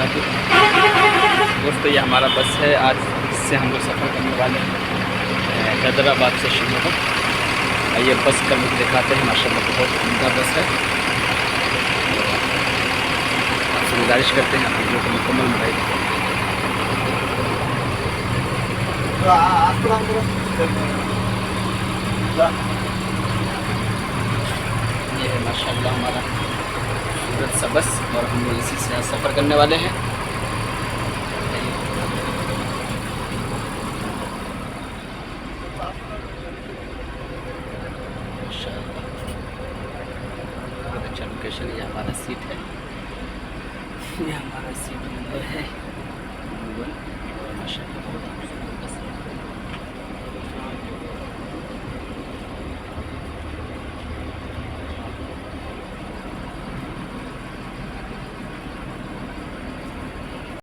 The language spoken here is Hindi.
वबरकातुहू। दोस्तों ये हमारा बस है, आज इससे हम लोग सफ़र करने वाले हैं हैदराबाद से श्रीनगर। ये बस का लुक दिखाते हैं, माशाल्लाह बहुत उम्दा बस है। आपसे गुजारिश करते हैं आप वीडियो को मुकम्मल बनाइए। ये है माशाल्लाह हमारा खूबसूरत सा बस और हम लोग इसी से सफ़र करने वाले हैं। बहुत अच्छा लोकेशन, ये हमारा सीट है, ये हमारा सीट नंबर है 1। माशाल्लाह बहुत